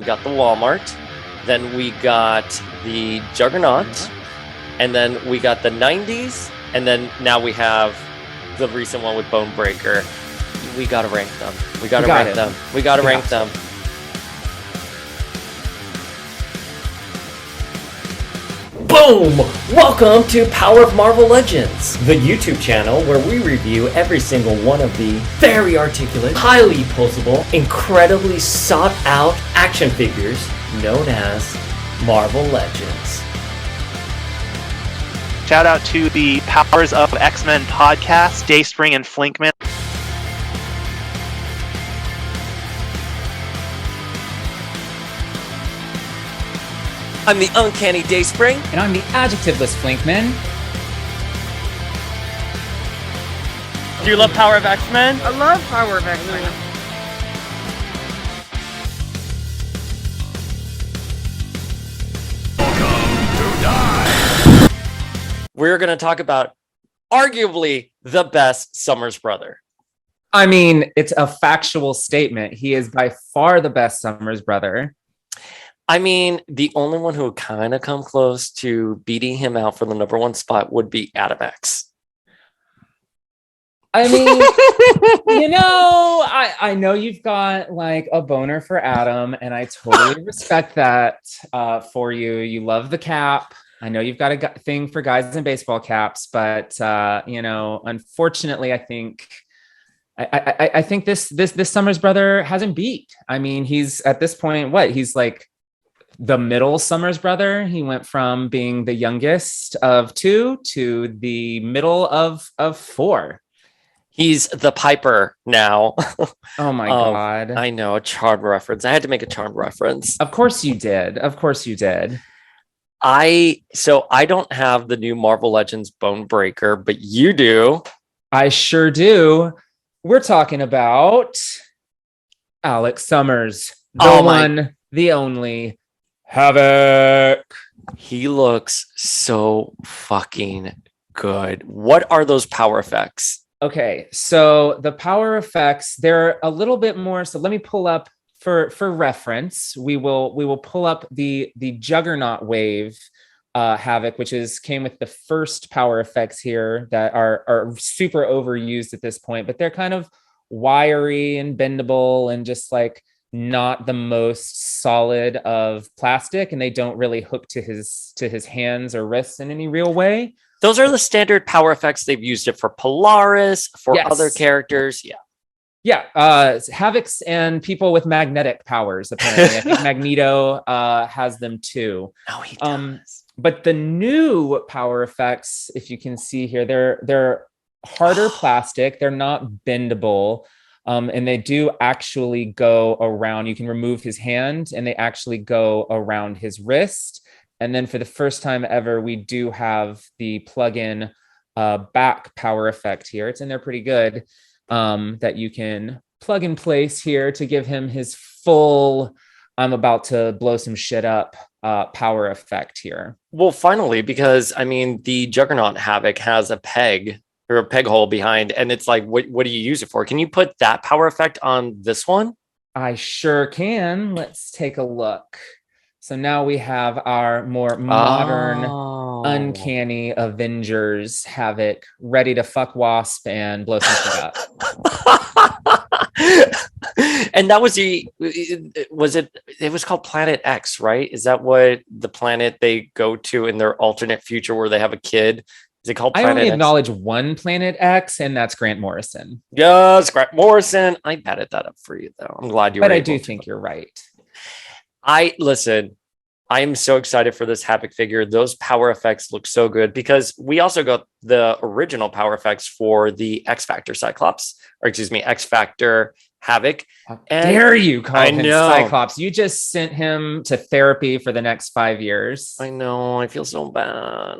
We got the Walmart, then we got the Juggernaut, and then we got the 90s, and then now we have the recent one with Bonebreaker. We gotta rank them. We gotta rank them. We gotta rank them. Boom! Welcome to Power of Marvel Legends, the YouTube channel where we review every single one of the very articulate, highly pulsable, incredibly sought out action figures known as Marvel Legends. Shout out to the Powers of X-Men podcast, Dayspring and Flinkman. I'm the uncanny Dayspring. And I'm the adjectiveless Flinkman. Do you love Power of X-Men? I love Power of X-Men. We're going to talk about arguably the best Summers brother. I mean, it's a factual statement. He is by far the best Summers brother. I mean, the only one who would kind of come close to beating him out for the number one spot would be Adam X. I mean, I know you've got like a boner for Adam, and I totally respect that for you. You love the cap. I know you've got a thing for guys in baseball caps, but unfortunately, I think this Summers brother hasn't beat. I mean, he's at this point, he's like the middle Summers brother. He went from being the youngest of two to the middle of four. He's the Piper now. Oh my God. I know, a Charmed reference. I had to make a Charmed reference. Of course you did. I don't have the new Marvel Legends Bonebreaker, but you do. I sure do. We're talking about Alex Summers, the only Havok. He looks so fucking good. What are those power effects? Okay, so the power effects, they're a little bit more. So let me pull up for reference. We will pull up the Juggernaut wave Havok, which came with the first power effects here that are super overused at this point, but they're kind of wiry and bendable and just like not the most solid of plastic, and they don't really hook to his hands or wrists in any real way. Those are the standard power effects. They've used it for Polaris, for other characters. Yeah. Havocs and people with magnetic powers, apparently. I think Magneto has them too. Oh, he does. But the new power effects, if you can see here, they're harder plastic. They're not bendable. And they do actually go around. You can remove his hand and they actually go around his wrist. And then for the first time ever, we do have the plug-in back power effect here. It's in there pretty good, that you can plug in place here to give him his full, I'm about to blow some shit up power effect here. Well, finally, because I mean, the Juggernaut Havok has a peg or a peg hole behind, and it's like, what do you use it for? Can you put that power effect on this one? I sure can. Let's take a look. So now we have our more modern, uncanny Avengers Havok ready to fuck Wasp and blow some shit up. And that was it was called Planet X, right? Is that what the planet they go to in their alternate future where they have a kid? Is it called Planet X? I only acknowledge one Planet X, and that's Grant Morrison. Yes, Grant Morrison. I batted that up for you, though. I'm glad you were. But I do think you're right. I'm so excited for this Havok figure. Those power effects look so good because we also got the original power effects for the X Factor Cyclops, X Factor Havok. How dare you call him Cyclops? You just sent him to therapy for the next 5 years. I know. I feel so bad.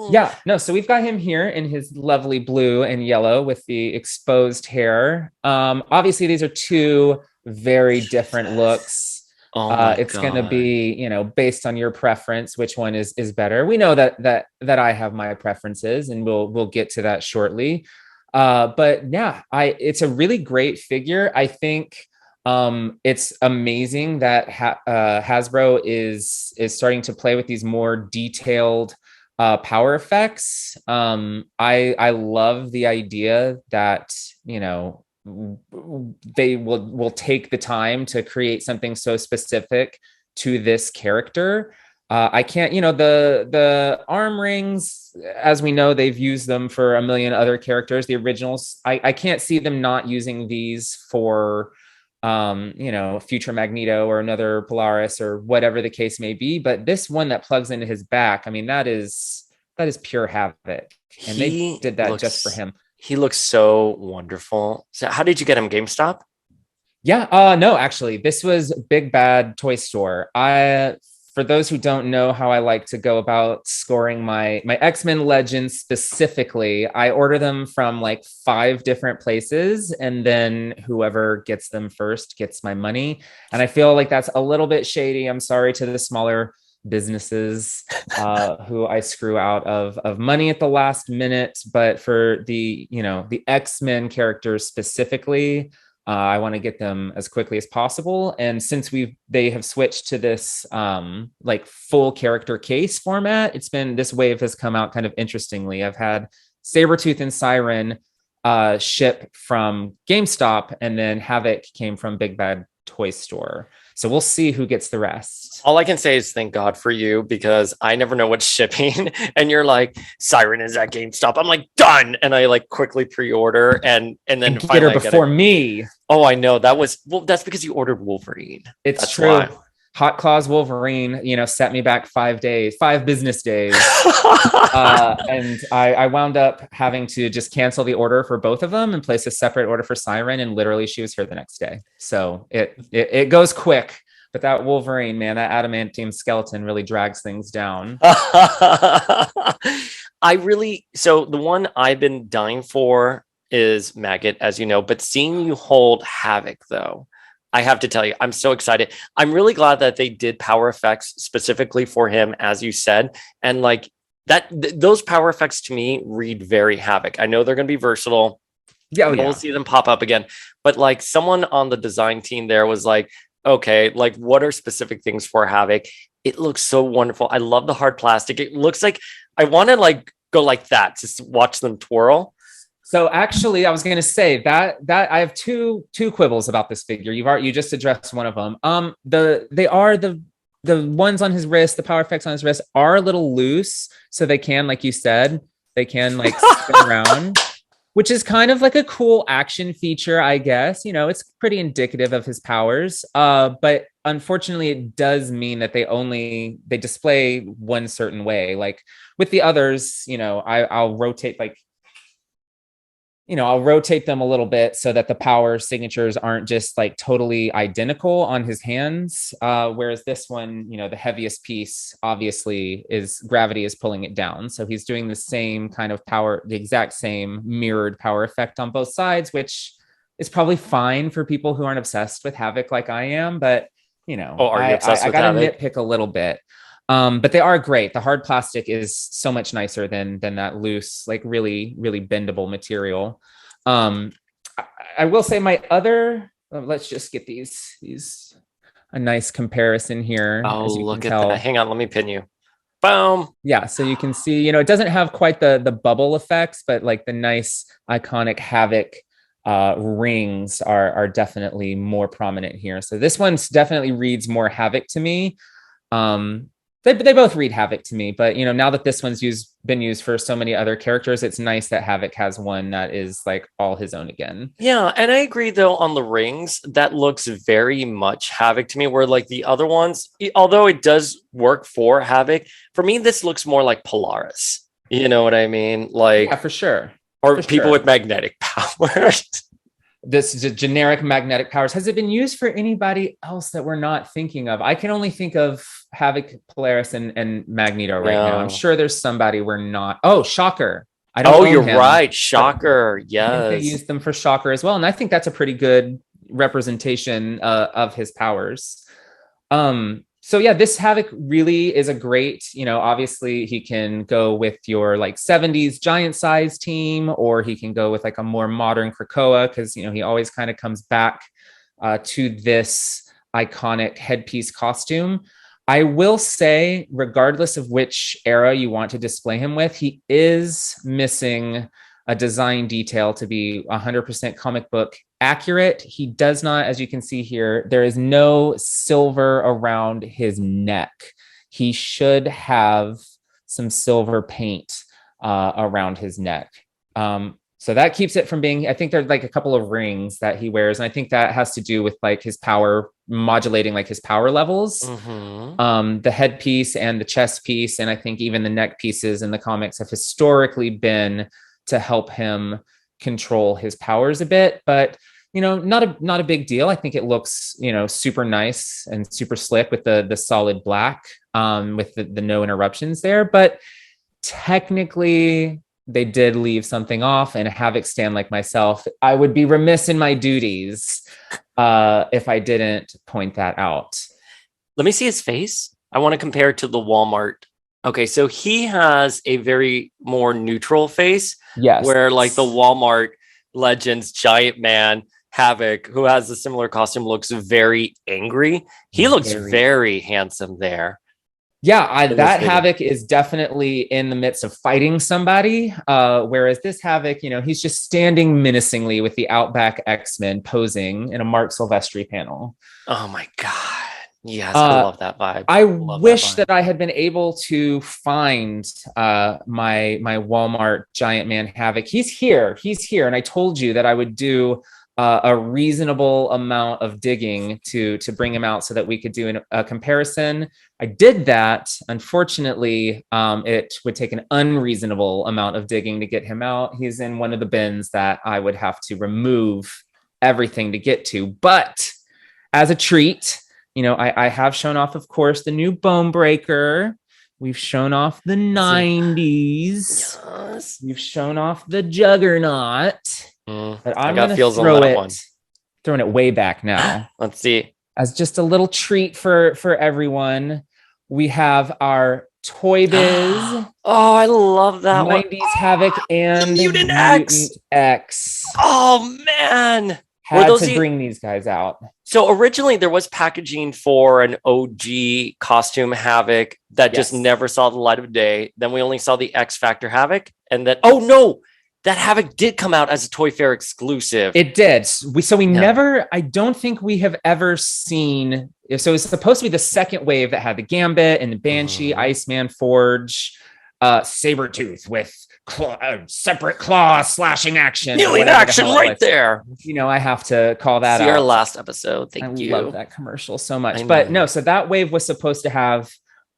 Yeah, no. So we've got him here in his lovely blue and yellow with the exposed hair. Obviously, these are two very different looks. It's going to be, based on your preference, which one is better. We know that I have my preferences, and we'll get to that shortly. But yeah, it's a really great figure. I think It's amazing that Hasbro is starting to play with these more detailed power effects. I love the idea that, you know, they will take the time to create something so specific to this character. I can't, you know, the arm rings, as we know, they've used them for a million other characters. The originals, I can't see them not using these for, you know, future Magneto or another Polaris or whatever the case may be. But this one that plugs into his back, I mean, that is pure Havoc, and they did that just for him. He looks so wonderful. So how did you get him? GameStop? Yeah, no, actually, this was Big Bad Toy Store. For those who don't know how I like to go about scoring my X-Men Legends specifically, I order them from like 5 different places, and then whoever gets them first gets my money. And I feel like that's a little bit shady. I'm sorry to the smaller businesses who I screw out of money at the last minute, but for the, you know, the X-Men characters specifically, I want to get them as quickly as possible. And since they have switched to this like full character case format, this wave has come out kind of interestingly. I've had Sabretooth and Siren ship from GameStop, and then Havoc came from Big Bad Toy Store. So we'll see who gets the rest. All I can say is thank God for you, because I never know what's shipping. And you're like, Siren is at GameStop. I'm like, done. And I like quickly pre-order and then get her before me. Oh, I know. That's because you ordered Wolverine. That's true. Why. Hot Claws Wolverine, you know, set me back 5 business days. And I wound up having to just cancel the order for both of them and place a separate order for Siren. And literally she was here the next day. So it goes quick. But that Wolverine, man, that adamantium skeleton really drags things down. So the one I've been dying for is Maggot, as you know, but seeing you hold Havoc, though, I have to tell you, I'm so excited. I'm really glad that they did power effects specifically for him, as you said. And like that, those power effects to me read very Havoc. I know they're going to be versatile. Yeah, we'll see them pop up again. But like someone on the design team there was like, okay, like what are specific things for Havoc? It looks so wonderful. I love the hard plastic. It looks like I want to like go like that, just watch them twirl. So actually, I was going to say that I have two quibbles about this figure. You just addressed one of them. The ones on his wrist, the power effects on his wrist are a little loose, so they can, like you said, they can like spin around, which is kind of like a cool action feature, I guess. You know, it's pretty indicative of his powers. But unfortunately, it does mean that they display one certain way. Like with the others, you know, I'll rotate them a little bit so that the power signatures aren't just like totally identical on his hands. Whereas this one, you know, the heaviest piece obviously is gravity is pulling it down. So he's doing the same kind of power, the exact same mirrored power effect on both sides, which is probably fine for people who aren't obsessed with Havoc like I am. But, you know, are you obsessed with Havoc? I gotta nitpick a little bit. But they are great. The hard plastic is so much nicer than that loose, like really, really bendable material. I will say my other, let's just get these a nice comparison here. Oh, look at that. Hang on, let me pin you. Boom. Yeah, so you can see, you know, it doesn't have quite the bubble effects, but like the nice iconic Havoc rings are definitely more prominent here. So this one's definitely reads more Havoc to me. They both read Havoc to me, but you know, now that this one's been used for so many other characters, it's nice that Havoc has one that is like all his own again. Yeah, and I agree though on the rings, that looks very much Havoc to me, where like the other ones, although it does work for Havoc, for me this looks more like Polaris. You know what I mean? Like, yeah, for sure. Or people with magnetic powers. This is a generic magnetic powers. Has it been used for anybody else that we're not thinking of? I can only think of Havok, Polaris, and Magneto right now. I'm sure there's somebody we're not. Oh, Shocker. You're right. Shocker. Yes. They used them for Shocker as well. And I think that's a pretty good representation of his powers. So yeah, this Havok really is a great, you know, obviously he can go with your like 70s giant size team, or he can go with like a more modern Krakoa, because, you know, he always kind of comes back to this iconic headpiece costume. I will say, regardless of which era you want to display him with, he is missing a design detail to be 100% comic book accurate. He does not, as you can see here, there is no silver around his neck. He should have some silver paint around his neck. So that keeps it from being, I think there's like a couple of rings that he wears. And I think that has to do with like his power, modulating like his power levels. The headpiece and the chest piece, and I think even the neck pieces in the comics have historically been to help him control his powers a bit. But, you know, not a big deal. I think it looks, you know, super nice and super slick with the solid black, with the no interruptions there. But technically, they did leave something off, and a Havok stan like myself, I would be remiss in my duties if I didn't point that out. Let me see his face. I want to compare it to the Walmart. Okay, so he has a very more neutral face. Yes. Where like the Walmart Legends giant man Havok, who has a similar costume, looks very angry. He looks very handsome there. Yeah, that Havok is definitely in the midst of fighting somebody, whereas this Havok, you know, he's just standing menacingly with the Outback X-Men posing in a Mark Silvestri panel. Oh my God. Yes, I love that vibe. I wish that I had been able to find my Walmart giant man Havok. He's here, and I told you that I would do a reasonable amount of digging to bring him out so that we could do a comparison. I did that. Unfortunately, it would take an unreasonable amount of digging to get him out. He's in one of the bins that I would have to remove everything to get to. But as a treat, you know, I have shown off, of course, the new Bonebreaker. We've shown off the 90s. Yes. We've shown off the Juggernaut. But I'm going to throwing it way back now. Let's see. As just a little treat for everyone, we have our Toy Biz. Oh, I love that 90s one. Havok and Mutant X. Oh, man. Had to bring these guys out. So originally there was packaging for an OG costume Havok that just never saw the light of day. Then we only saw the X Factor Havok. And that, oh no, that Havok did come out as a Toy Fair exclusive. It did. We never, I don't think we have ever seen, so it's supposed to be the second wave that had the Gambit and the Banshee, Iceman, Forge, Sabretooth with separate claw slashing action. Alien action right there. You know, I have to call that out. Our last episode. Thank you. I love that commercial so much. But no, so that wave was supposed to have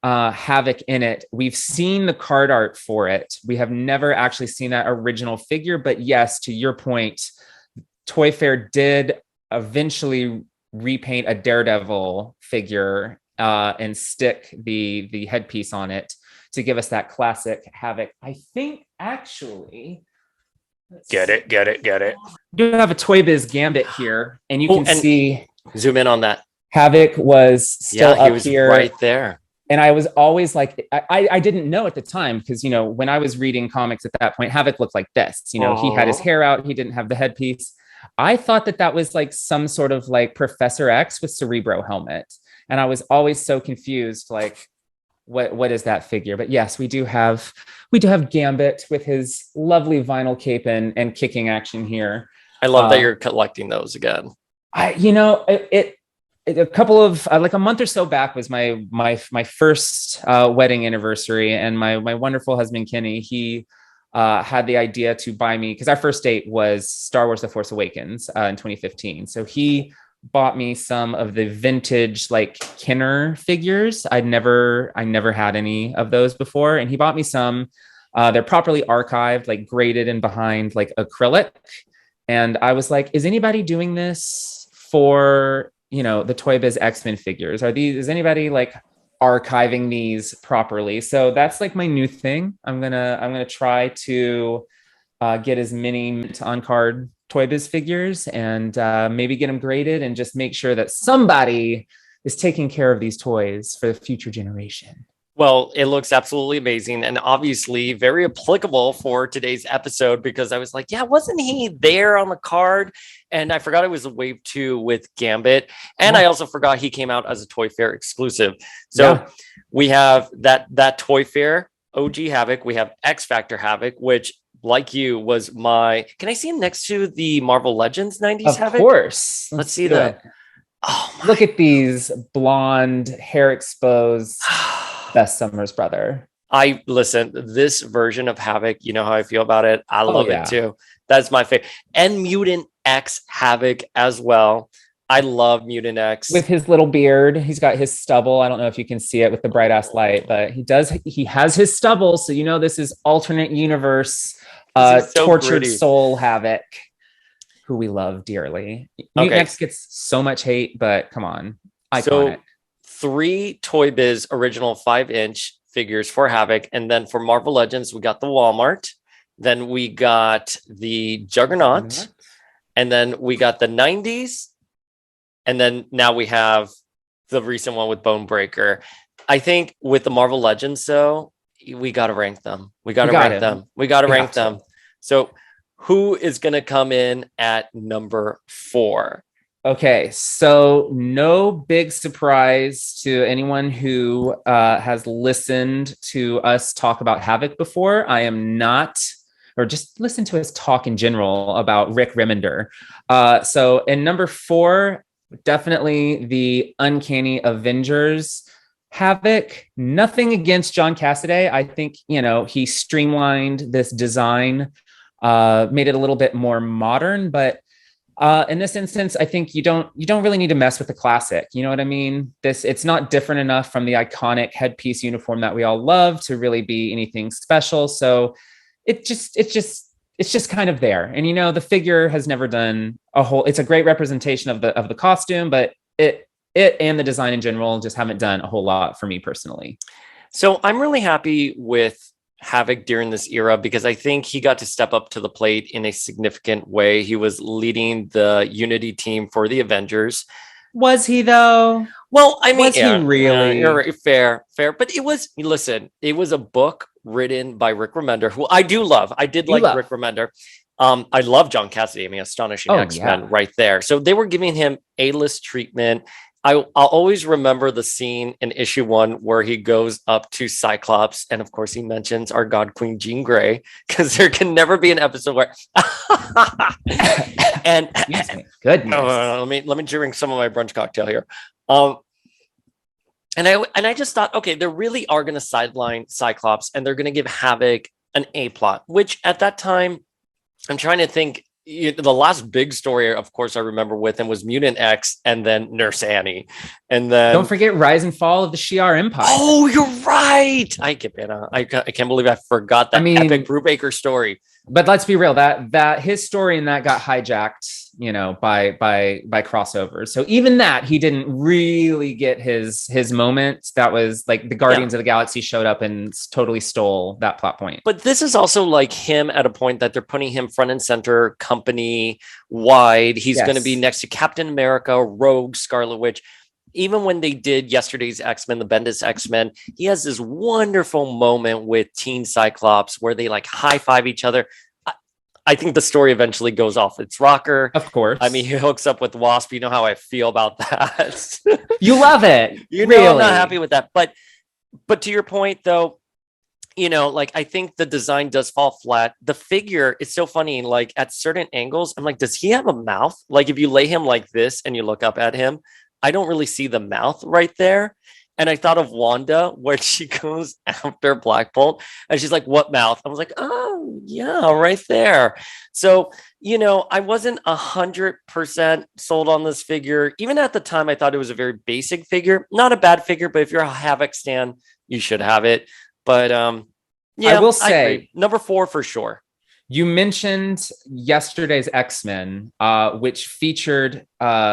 Havok in it. We've seen the card art for it. We have never actually seen that original figure. But yes, to your point, Toy Fair did eventually repaint a Daredevil figure and stick the headpiece on it to give us that classic Havok. I think actually, get it. We do have a Toy Biz Gambit here, and you can see. Zoom in on that. Havok was still up here, right there. And I was always like, I didn't know at the time because, you know, when I was reading comics at that point, Havok looked like this. You know, he had his hair out. He didn't have the headpiece. I thought that was like some sort of like Professor X with Cerebro helmet. And I was always so confused, like, what is that figure? But yes, we do have Gambit with his lovely vinyl cape and kicking action here. I love that you're collecting those again. A couple of like a month or so back was my first wedding anniversary, and my wonderful husband Kenny, he had the idea to buy me, because our first date was Star Wars: The Force Awakens in 2015. So he bought me some of the vintage like Kenner figures. I never had any of those before, and he bought me some. They're properly archived, like graded and behind like acrylic. And I was like, is anybody doing this for, you know, the Toy Biz X-Men figures? Is anybody like archiving these properly? So that's like my new thing. I'm gonna try to get as many on card Toy Biz figures and maybe get them graded and just make sure that somebody is taking care of these toys for the future generation. Well, it looks absolutely amazing and obviously very applicable for today's episode because I was like, yeah, wasn't he there on the card? And I forgot it was a wave 2 with Gambit. And I also forgot he came out as a Toy Fair exclusive. So we have that Toy Fair OG Havok. We have X Factor Havok, which like you was my, can I see him next to the Marvel Legends 90s Havok? Of course. Let's see that. Oh, look at these blonde, hair exposed. Best Summer's brother. I listen, this version of Havok, you know how I feel about it. I love it too. That's my favorite. And Mutant X Havok as well. I love Mutant X. With his little beard. He's got his stubble. I don't know if you can see it with the bright ass light, but he has his stubble. So you know this is alternate universe, tortured gritty. soul Havok, who we love dearly. Mutant X gets so much hate, but come on. Iconic. So 3 Toy Biz original 5-inch figures for Havok. And then for Marvel Legends, we got the Walmart. Then we got the Juggernaut. And then we got the 90s. And then now we have the recent one with Bonebreaker. I think with the Marvel Legends, though, we got to rank them. We got to rank them. So who is going to come in at number 4? Okay, so no big surprise to anyone who has listened to us talk about Havok before. I am not, or just listen to us talk in general about Rick Remender. So in number 4, definitely the Uncanny Avengers Havok. Nothing against John Cassaday. I think, he streamlined this design, made it a little bit more modern, but in this instance, I think you don't really need to mess with the classic. You know what I mean? It's not different enough from the iconic headpiece uniform that we all love to really be anything special. So it's just kind of there. And the figure has never done it's a great representation of the costume, but it and the design in general just haven't done a whole lot for me personally. So I'm really happy with Havok during this era because I think he got to step up to the plate in a significant way. He was leading the Unity team for the Avengers. Was he though? Well, I mean, was he really? You're right, fair. But it was a book written by Rick Remender, who I do love. I did like Rick Remender. I love John Cassaday. I mean, Astonishing X-Men right there. So they were giving him A-list treatment. I'll always remember the scene in issue 1 where he goes up to Cyclops. And of course, he mentions our God Queen Jean Grey, because there can never be an episode where. And goodness. Let me drink some of my brunch cocktail here. And I just thought, okay, they really are going to sideline Cyclops and they're going to give Havok an A plot, which at that time, I'm trying to think. The last big story, of course, I remember with him was Mutant X and then Nurse Annie. And then don't forget Rise and Fall of the Shi'ar Empire. Oh, you're right. I can't believe I forgot that epic Brubaker story. But let's be real, that his story in that got hijacked, by crossovers. So even that, he didn't really get his moment. That was like the Guardians of the Galaxy showed up and totally stole that plot point. But this is also like him at a point that they're putting him front and center company wide. He's going to be next to Captain America, Rogue, Scarlet Witch. Even when they did yesterday's X-Men, the Bendis X-Men, he has this wonderful moment with Teen Cyclops where they like high five each other. I think the story eventually goes off its rocker. Of course. I mean, he hooks up with Wasp. You know how I feel about that. You love it. Really? I'm not happy with that. But to your point, though, I think the design does fall flat. The figure is so funny. Like at certain angles, I'm like, does he have a mouth? Like if you lay him like this and you look up at him, I don't really see the mouth right there. And I thought of Wanda where she goes after Black Bolt and she's like, what mouth? I was like, oh yeah, right there. So, I wasn't 100% sold on this figure. Even at the time, I thought it was a very basic figure, not a bad figure, but if you're a Havok stan, you should have it. But I will say number 4 for sure. You mentioned yesterday's X-Men, which featured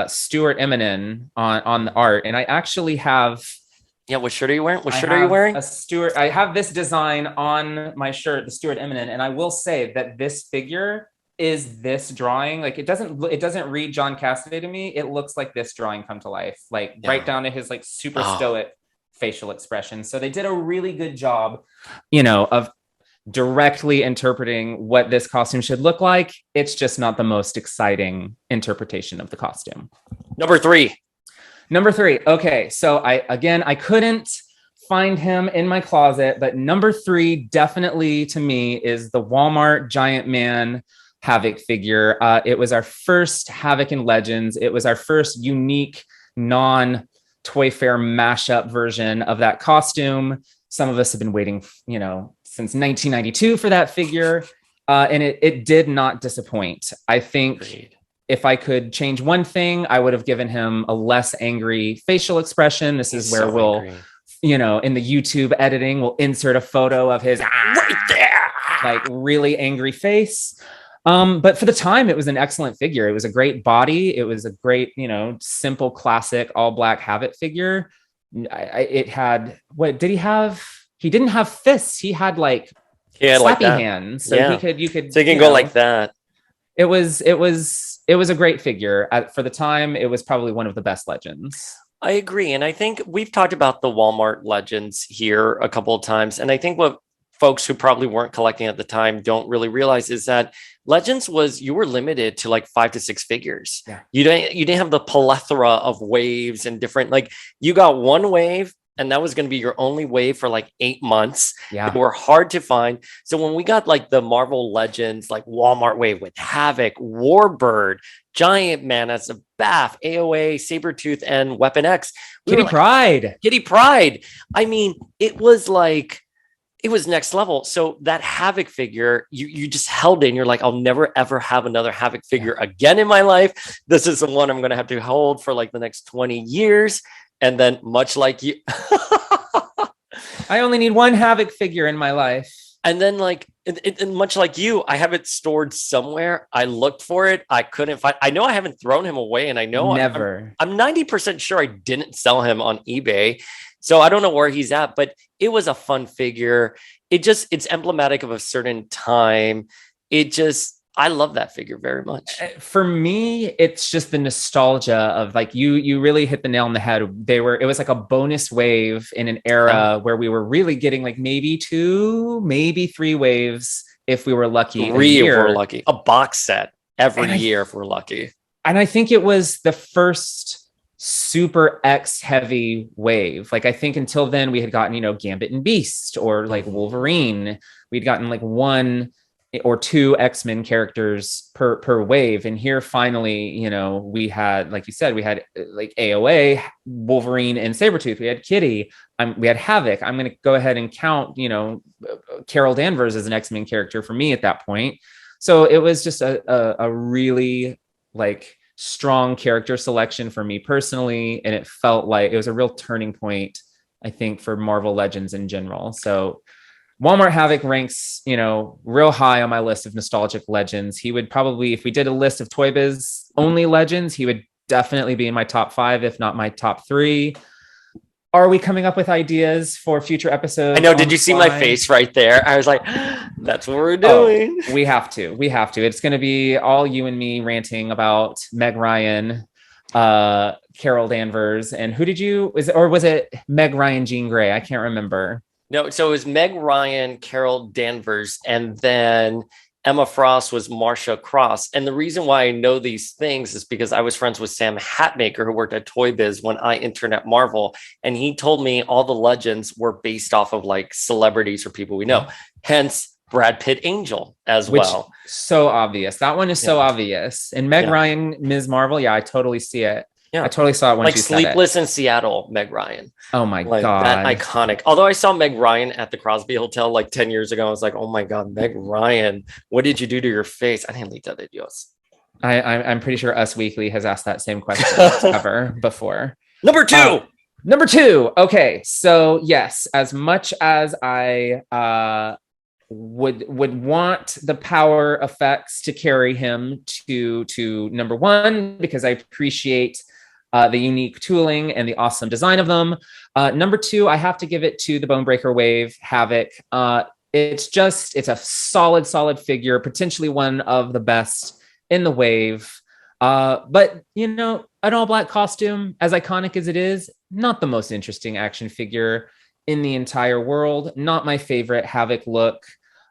Stuart Eminem on the art. And I actually have... Yeah, what shirt are you wearing? What shirt are you wearing? I have this design on my shirt, the Stuart Eminem, and I will say that this figure is this drawing. Like it doesn't read John Cassaday to me. It looks like this drawing come to life, right down to his like super stoic facial expression. So they did a really good job, you know, of directly interpreting what this costume should look like. It's just not the most exciting interpretation of the costume. Number three. Okay, so I couldn't find him in my closet, but number 3 definitely to me is the Walmart Giant Man Havok figure. It was our first Havok in Legends. It was our first unique non-Toy Fair mashup version of that costume. Some of us have been waiting, you know, since 1992 for that figure, and it did not disappoint. I think Agreed. If I could change one thing, I would have given him a less angry facial expression. This is where we'll, angry. You know, in the YouTube editing, we'll insert a photo of his right there, like really angry face. But for the time, it was an excellent figure. It was a great body. It was a great, you know, simple, classic, all black Havok figure. It had, what did he have? He didn't have fists. He had like slappy hands. So you could. So you can go like that. It was a great figure. For the time, it was probably one of the best Legends. I agree. And I think we've talked about the Walmart Legends here a couple of times. And I think what folks who probably weren't collecting at the time don't really realize is that Legends you were limited to like 5 to 6 figures. Yeah. You didn't have the plethora of waves and different, like you got one wave and that was going to be your only wave for like 8 months. Yeah. They were hard to find. So when we got like the Marvel Legends, like Walmart wave with Havok, Warbird, Giant Man as a Bath, AOA, Sabretooth, and Weapon X. Kitty Pryde. I mean, it was next level. So that Havok figure, you just held it and you're like, I'll never, ever have another Havok figure again in my life. This is the one I'm going to have to hold for like the next 20 years. And then much like you, I only need one Havok figure in my life. And then like, much like you, I have it stored somewhere. I looked for it. I couldn't find, I know I haven't thrown him away and I know never. I'm 90% sure I didn't sell him on eBay. So I don't know where he's at, but it was a fun figure. It's emblematic of a certain time. I love that figure very much. For me, it's just the nostalgia of like, you really hit the nail on the head. It was like a bonus wave in an era where we were really getting like maybe 2, maybe 3 waves if we were lucky. 3 if we're lucky. A box set every year if we're lucky. And I think it was the first super X heavy wave. Like I think until then we had gotten, you know, Gambit and Beast or like Wolverine. We'd gotten like 1 or 2 X-Men characters per wave. And here finally, you know, we had, like you said, we had like AOA, Wolverine, and Sabretooth. We had Kitty. We had Havok. I'm going to go ahead and count, you know, Carol Danvers as an X-Men character for me at that point. So it was just a really like strong character selection for me personally. And it felt like it was a real turning point, I think, for Marvel Legends in general. So Walmart Havok ranks, you know, real high on my list of nostalgic Legends. He would probably, if we did a list of Toy Biz only Legends, he would definitely be in my top 5, if not my top 3. Are we coming up with ideas for future episodes? I know. Did you see my face right there? I was like, that's what we're doing. Oh, we have to. It's going to be all you and me ranting about Meg Ryan, Carol Danvers, and was it Meg Ryan, Jean Grey? I can't remember. No, so it was Meg Ryan, Carol Danvers, and then Emma Frost was Marcia Cross. And the reason why I know these things is because I was friends with Sam Hatmaker, who worked at Toy Biz when I interned at Marvel. And he told me all the Legends were based off of like celebrities or people we know. Hence Brad Pitt Angel as well. So obvious. That one is so obvious. And Meg Ryan, Ms. Marvel, I totally see it. Yeah, I totally saw it when like you said it. Sleepless in Seattle, Meg Ryan. Oh my God. That iconic. Although I saw Meg Ryan at the Crosby Hotel like 10 years ago. I was like, oh my God, Meg Ryan, what did you do to your face? I didn't leave that videos. I'm pretty sure Us Weekly has asked that same question ever before. Number two. Okay. So yes, as much as I would want the power effects to carry him to number 1, because I appreciate the unique tooling and the awesome design of them. Number 2, I have to give it to the Bonebreaker Wave Havok. It's a solid figure, potentially one of the best in the wave. But you know, an all black costume, as iconic as it is, not the most interesting action figure in the entire world. Not my favorite Havok look.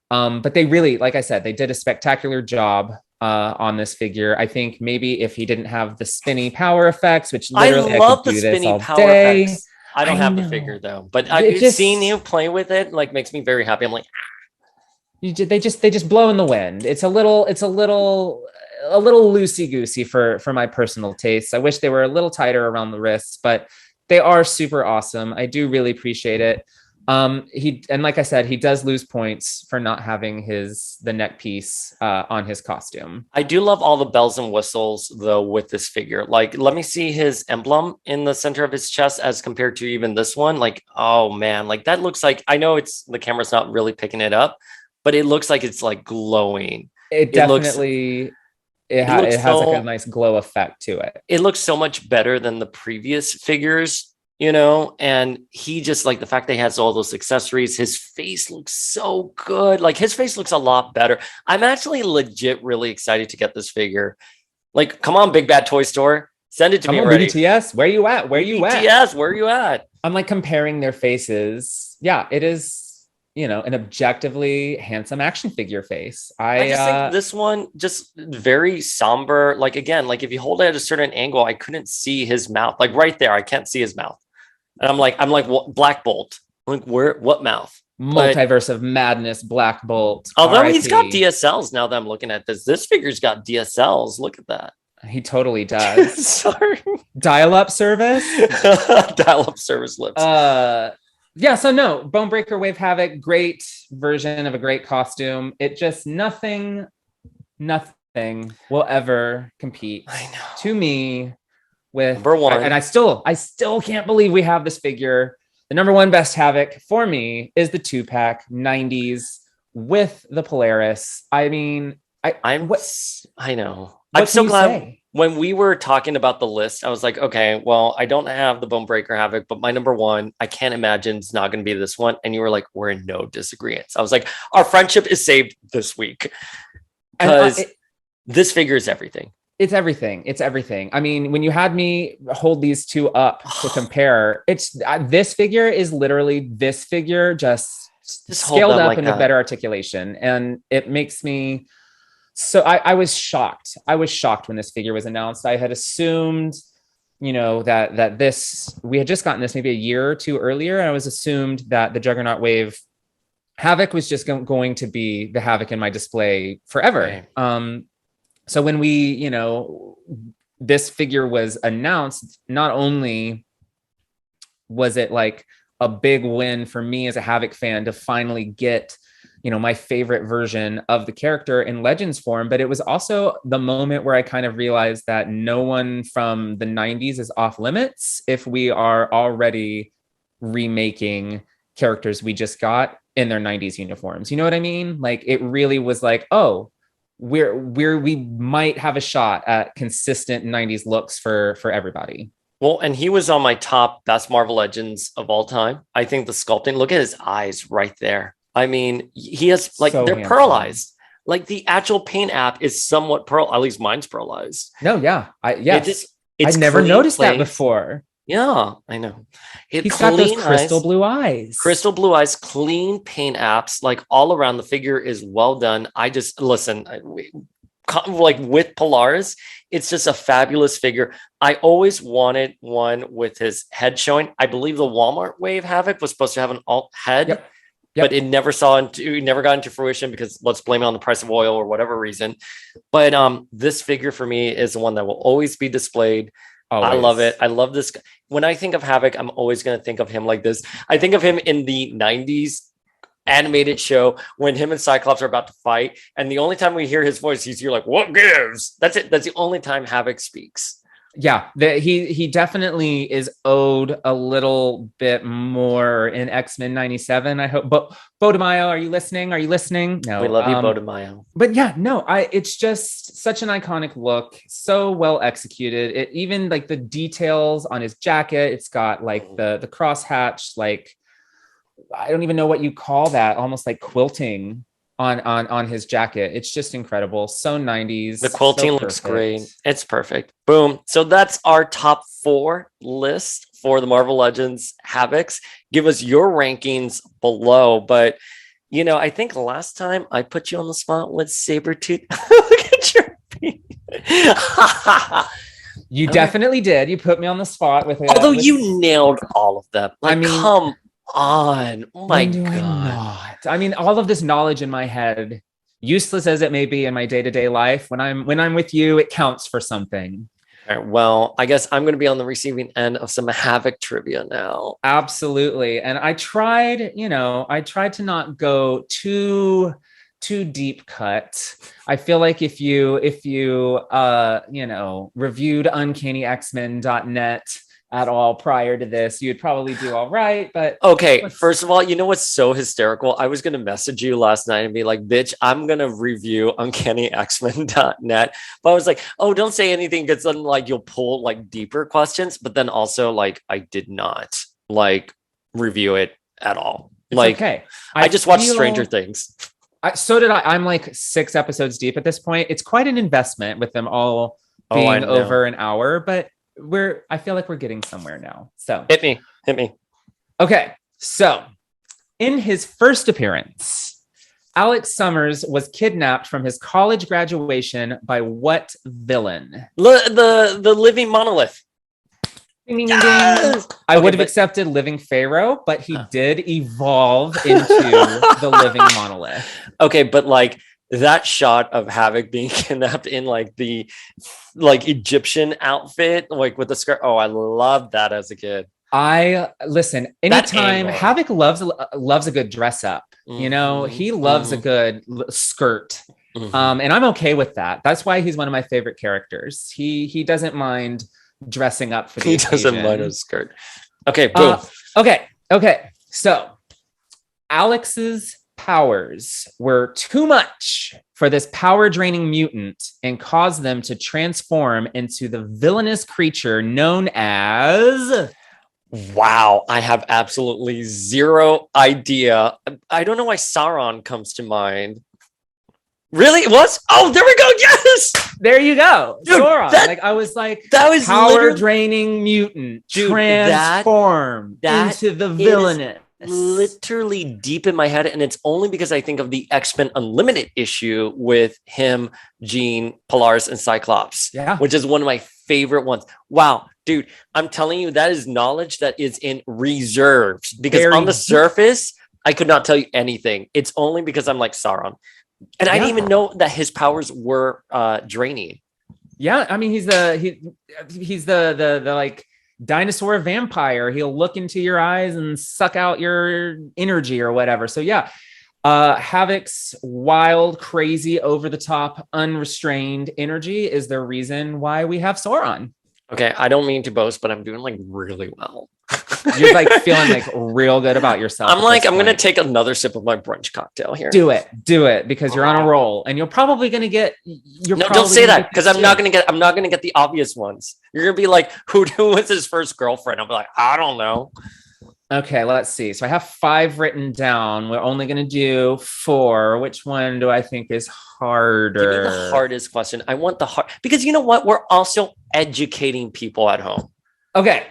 But they really, like I said, they did a spectacular job on this figure. I think maybe if he didn't have the spinny power effects, which literally I I love could the do this spinny all power day. effects. I don't I have the know. figure though, but It just seeing you play with it like makes me very happy. I'm like, they just blow in the wind. It's a little loosey goosey for my personal tastes. I wish they were a little tighter around the wrists, but they are super awesome. I do really appreciate it. And like I said, he does lose points for not having the neck piece on his costume. I do love all the bells and whistles though with this figure. Like, let me see his emblem in the center of his chest as compared to even this one. Like, oh man, like that looks like, I know the camera's not really picking it up, but it looks like it's like glowing. It definitely it has like a nice glow effect to it. It looks so much better than the previous figures, you know, and he just like the fact that he has all those accessories, his face looks so good. Like his face looks a lot better. I'm actually legit really excited to get this figure. Like, come on, Big Bad Toy Store. Send it to me already. BTS, where you at? BTS, where you at? I'm like comparing their faces. Yeah, it is, an objectively handsome action figure face. I just think this one just very somber. Like, again, like if you hold it at a certain angle, I couldn't see his mouth. Like right there, I can't see his mouth. And I'm like, what, Black Bolt? I'm like, what mouth? Multiverse of Madness, Black Bolt. Although he's got DSLs now that I'm looking at this figure's got DSLs. Look at that. He totally does. Sorry. Dial-up service? Dial-up service lips. Yeah, so no, Bonebreaker Wave Havok, great version of a great costume. It just nothing will ever compete to me with number one. And I still can't believe we have this figure. The number one best Havok for me is the 2-pack 90s with the Polaris. I mean, I know. I'm so glad when we were talking about the list, I was like, okay, well, I don't have the Bonebreaker Havok, but my number one, I can't imagine it's not going to be this one. And you were like, we're in no disagreements. I was like, our friendship is saved this week because this figure is everything. It's everything. It's everything. I mean, when you had me hold these two up to compare, it's this figure is literally this figure just scaled up into better articulation. And it makes me... So I was shocked. I was shocked when this figure was announced. I had assumed, that we had just gotten this maybe a year or two earlier. And I was assumed that the Juggernaut Wave Havok was just going to be the Havok in my display forever. Right. So when this figure was announced, not only was it like a big win for me as a Havok fan to finally get my favorite version of the character in Legends form, but it was also the moment where I kind of realized that no one from the 90s is off limits if we are already remaking characters we just got in their 90s uniforms. You know what I mean? Like it really was like, oh, we might have a shot at consistent 90s looks for everybody. Well, and he was on my top best Marvel Legends of all time. I think the sculpting, look at his eyes right there. I mean, he has they're handsome. Pearlized. Like the actual paint app is somewhat at least mine's pearlized. No, yeah. It's never noticed that before. Yeah, I know. He's got those crystal blue eyes. Crystal blue eyes, clean paint apps, like all around. The figure is well done. I just listen, like with Polaris, it's just a fabulous figure. I always wanted one with his head showing. I believe the Walmart Wave Havok was supposed to have an alt head. Yep. But it never got into fruition because let's blame it on the price of oil or whatever reason. But this figure for me is the one that will always be displayed. Always. I love it. I love this. When I think of Havok, I'm always going to think of him like this. I think of him in the 90s animated show when him and Cyclops are about to fight. And the only time we hear his voice, you're like, what gives? That's it. That's the only time Havok speaks. Yeah, he definitely is owed a little bit more in X-Men 97. I hope. But Bo DeMaio, are you listening? No, we love you, Bo DeMaio. But yeah, no, it's just such an iconic look, so well executed. It even like the details on his jacket. It's got like the crosshatch, like I don't even know what you call that, almost like quilting on his jacket. It's just incredible. So 90s. The quilting looks great. It's perfect. Boom. So that's our top 4 list for the Marvel Legends Havocs. Give us your rankings below. But, I think last time I put you on the spot with Sabretooth. Look at your feet. You definitely did. You put me on the spot with it. Although you nailed all of them. Come on. Oh my God. I mean, all of this knowledge in my head, useless as it may be in my day-to-day life, when I'm with you, it counts for something. All right, well, I guess I'm going to be on the receiving end of some Havoc trivia now. Absolutely. And I tried to not go too deep cut. I feel like if you reviewed uncannyxmen.net at all prior to this, you'd probably do all right. But okay, first of all, you know what's so hysterical? I was going to message you last night and be like, bitch, I'm going to review uncannyxmen.net. But I was like, oh, don't say anything, because then you'll pull deeper questions. But then also I did not review it at all. It's okay. I just watched Stranger Things. So did I. I'm 6 episodes deep at this point. It's quite an investment with them all being over an hour, but I feel like we're getting somewhere now. So hit me. Okay. So in his first appearance, Alex Summers was kidnapped from his college graduation by what villain? The living monolith. Yes! I would have accepted Living Pharaoh, but he did evolve into the Living Monolith. Okay, but that shot of Havok being kidnapped in the Egyptian outfit, with the skirt. Oh, I loved that as a kid. Listen, anytime Havok loves a good dress up, he loves a good skirt. And I'm okay with that. That's why he's one of my favorite characters. He doesn't mind dressing up for the occasion. Doesn't mind a skirt. Okay, boom. Okay. So Alex's powers were too much for this power draining mutant and caused them to transform into the villainous creature known as... Wow, I have absolutely zero idea. I don't know why Sauron comes to mind. Really? It was? Oh, there we go. Yes. There you go. Dude, Sauron. That was power draining mutant transformed into the villainous. Literally deep in my head, and it's only because I think of the X-Men Unlimited issue with him, Jean, Polaris, and Cyclops, which is one of my favorite ones. Wow, dude, I'm telling you, that is knowledge that is in reserves, because on the surface, I could not tell you anything. It's only because I'm like Sauron. And I didn't even know that his powers were draining. Yeah, I mean, he's the dinosaur vampire. He'll look into your eyes and suck out your energy or whatever. So Havok's wild, crazy, over the top, unrestrained energy is the reason why we have Sauron. Okay, I don't mean to boast, but I'm doing really well. You're feeling real good about yourself. I'm going to take another sip of my brunch cocktail here. Do it because you're on a roll, and you're probably going to get. Don't say that, because I'm not going to get the obvious ones. You're going to be like, who was his first girlfriend? I'll be like, I don't know. Okay, let's see. So I have 5 written down. We're only going to do 4. Which one do I think is harder? Give me the hardest question. I want the hard, because you know what? We're also educating people at home. Okay.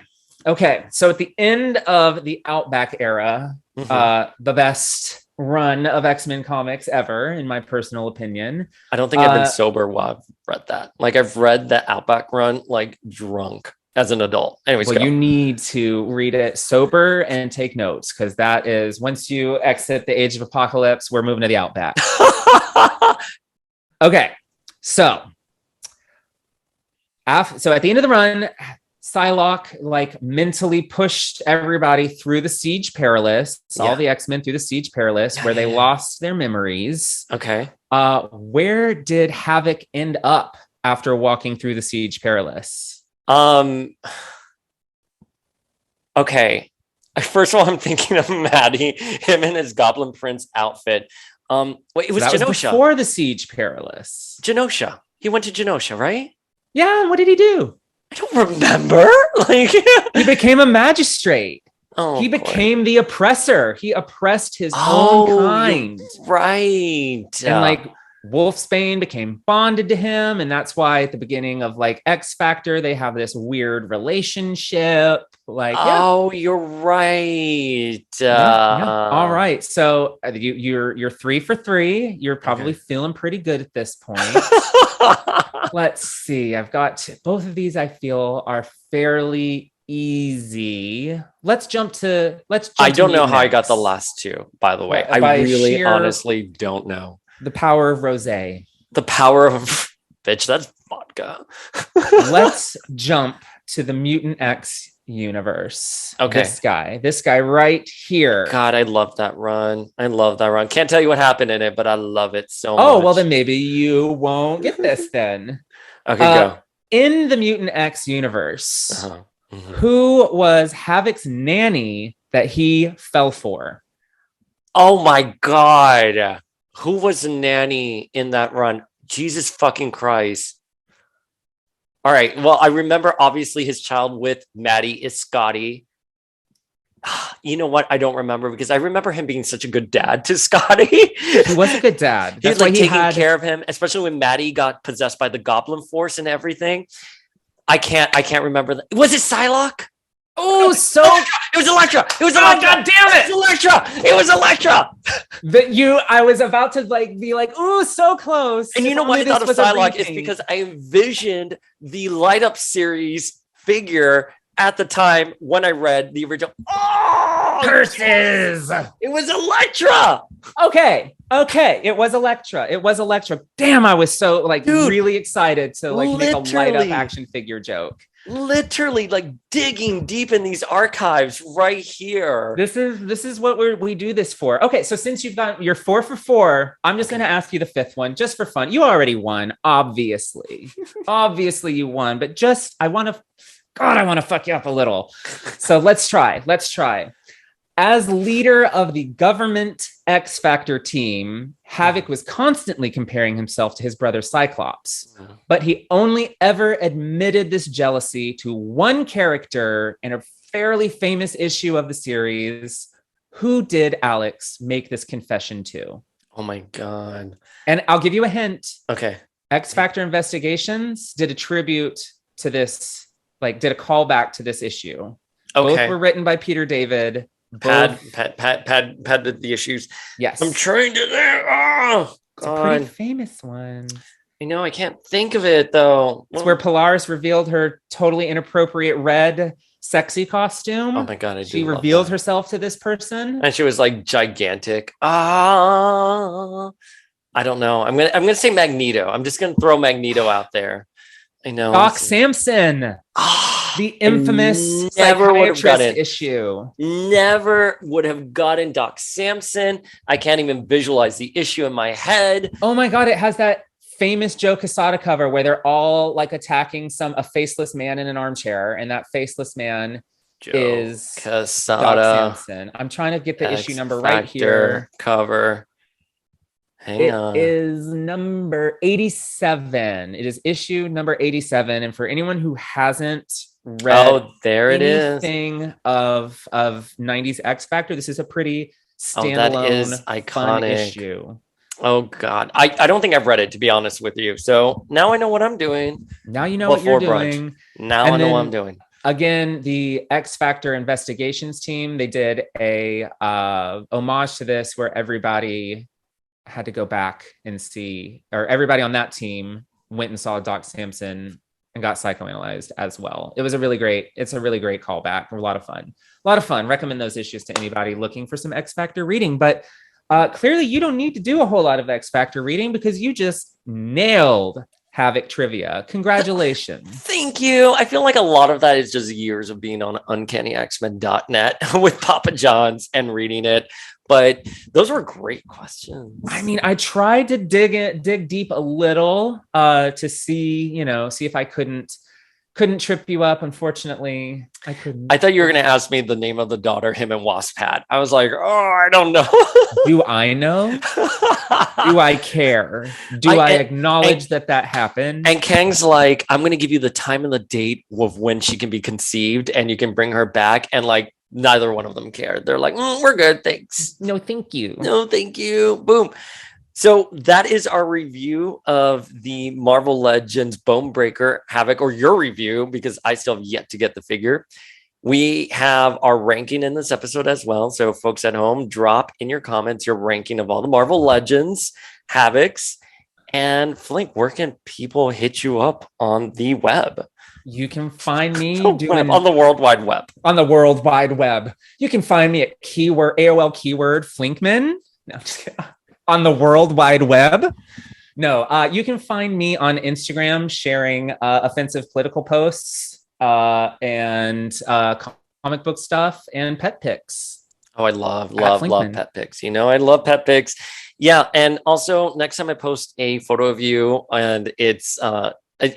So at the end of the Outback era, the best run of X-Men comics ever, in my personal opinion. I don't think I've been sober while I've read that. I've read the Outback run drunk as an adult. Anyways, you need to read it sober and take notes, because that is, once you exit the Age of Apocalypse, we're moving to the Outback. Okay, so at the end of the run, Psylocke mentally pushed everybody through the Siege Perilous, all the X-Men through the Siege Perilous, where they lost their memories. Okay. Where did Havok end up after walking through the Siege Perilous? Okay. First of all, I'm thinking of Maddie, him in his Goblin Prince outfit. Wait, it was that Genosha. Was before the Siege Perilous. Genosha. He went to Genosha, right? Yeah. What did he do? I don't remember. He became a magistrate. Oh, he became the oppressor. He oppressed his own kind. Right. And Wolfsbane became bonded to him, and that's why at the beginning of like X Factor they have this weird relationship. Like, Oh, you're right. yeah. All right, so you're 3 for 3. You're probably feeling pretty good at this point. Let's see. I've got both of these. I feel are fairly easy. Let's jump to. I don't know how I X. got the last two. By the way, By I really sheer- honestly don't know. The power of rosé. The power of bitch. That's vodka. Let's jump to the Mutant X universe. Okay. This guy right here. God, I love that run. Can't tell you what happened in it, but I love it so much. Oh, well, then maybe you won't get this then. Okay, go. In the Mutant X universe, Mm-hmm. who was Havok's nanny that he fell for? Oh my God. Who was the nanny in that run? Jesus fucking Christ. All right. Well, I remember obviously his child with Maddie is Scotty. You know what? I don't remember because I remember him being such a good dad to Scotty. He was a good dad. He was like taking care of him, especially when Maddie got possessed by the Goblin Force and everything. I can't remember that. Was it Psylocke? Oh, so it was Elektra. It was Elektra. God damn it! It was Elektra. I was about to be like, ooh, so close. And you know why I thought of Psylocke is because I envisioned the light up series figure at the time when I read the original. Oh, curses! It was Elektra. Okay. It was Elektra. Damn, I was so really excited to make a light up action figure joke. Literally digging deep in these archives right here. This is what we do this for. Okay, so since you're 4 for 4, I'm just going to ask you the 5th one just for fun. You already won, obviously. Obviously you won, but I want to fuck you up a little. So let's try. As leader of the government X Factor team, Havok was constantly comparing himself to his brother Cyclops, but he only ever admitted this jealousy to one character in a fairly famous issue of the series. Who did Alex make this confession to? Oh my God. And I'll give you a hint. Okay. X Factor Investigations did a tribute to this, did a callback to this issue. Okay. Both were written by Peter David. Pad the issues. Yes. I'm trying to. Oh, it's a pretty famous one. I know. I can't think of it though. It's where Polaris revealed her totally inappropriate red sexy costume. Oh my God. She revealed herself to this person. And she was gigantic. I don't know. I'm gonna say Magneto. I'm just gonna throw Magneto out there. I know. Doc Samson. The infamous psychiatrist issue. Never would have gotten Doc Samson. I can't even visualize the issue in my head. Oh my God, it has that famous Joe Quesada cover where they're all attacking a faceless man in an armchair, and that faceless man is Quesada. Doc Samson. I'm trying to get the issue number right here. Cover. Hang on. It is number 87. It is issue number 87. And for anyone who hasn't read anything of 90s X Factor, this is a pretty standalone, fun issue. Oh God. I don't think I've read it, to be honest with you. So now I know what I'm doing. Now you know what you're doing. Now I know what I'm doing. Again, the X Factor Investigations team, they did a homage to this where everybody had to go back and see, or everybody on that team went and saw Doc Samson and got psychoanalyzed as well. It's a really great callback. A lot of fun. Recommend those issues to anybody looking for some X Factor reading. But clearly you don't need to do a whole lot of X Factor reading because you just nailed Havok trivia. Congratulations. Thank you. I feel like a lot of that is just years of being on uncannyxmen.net with Papa John's and reading it. But those were great questions. I mean, I tried to dig deep a little to see if I couldn't trip you up. Unfortunately, I couldn't. I thought you were going to ask me the name of the daughter him and Wasp had. I was like, I don't know. Do I know? Do I care? Do I acknowledge that happened? And Kang's like, I'm going to give you the time and the date of when she can be conceived and you can bring her back. And neither one of them cared. They're like, we're good. Thanks. No, thank you. No, thank you. Boom. So that is our review of the Marvel Legends Bonebreaker Havok, or your review, because I still have yet to get the figure. We have our ranking in this episode as well. So folks at home, drop in your comments your ranking of all the Marvel Legends Havocs. And Flink, where can people hit you up on the web? You can find me on the World Wide Web. On the World Wide Web. You can find me at AOL keyword Flinkman. No, I'm just kidding. On the World Wide Web. No, you can find me on Instagram sharing offensive political posts and comic book stuff and pet pics. Oh, I love pet pics. You know, I love pet pics. Yeah. And also, next time I post a photo of you, and it's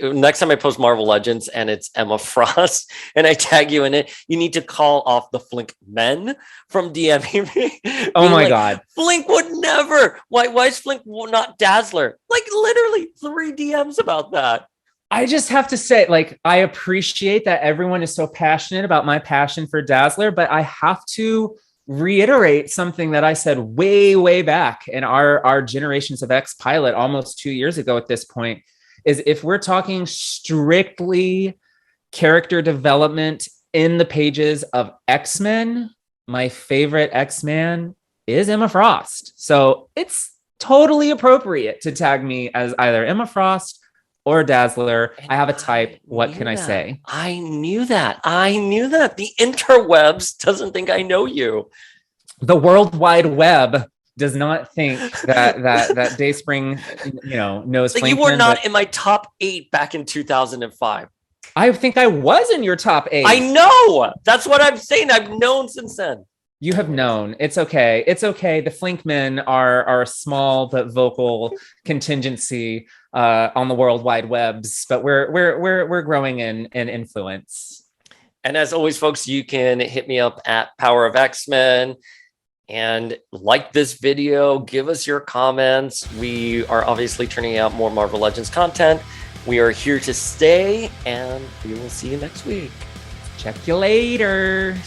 next time I post Marvel Legends and it's Emma Frost and I tag you in it, you need to call off the Flinkmen from DMing me. Oh my God. Flink would never. Why is Flink not Dazzler? Like literally 3 DMs about that. I just have to say, like, I appreciate that everyone is so passionate about my passion for Dazzler, but I have to reiterate something that I said way back in our Generations of X pilot almost 2 years ago at this point. Is if we're talking strictly character development in the pages of X-Men, my favorite X-Man is Emma Frost. So it's totally appropriate to tag me as either Emma Frost or Dazzler. I have a type. What can I say? I knew that. The interwebs doesn't think I know you. The World Wide Web does not think that Dayspring, knows. Like, you were not in my top 8 back in 2005. I think I was in your top 8. I know. That's what I'm saying. I've known since then. You have known. It's okay. It's okay. The Flinkmen are a small but vocal contingency on the World Wide Webs, but we're growing in influence. And as always, folks, you can hit me up at Power of X-Men. And like this video, give us your comments. We are obviously turning out more Marvel Legends content. We are here to stay, and we will see you next week. Check you later.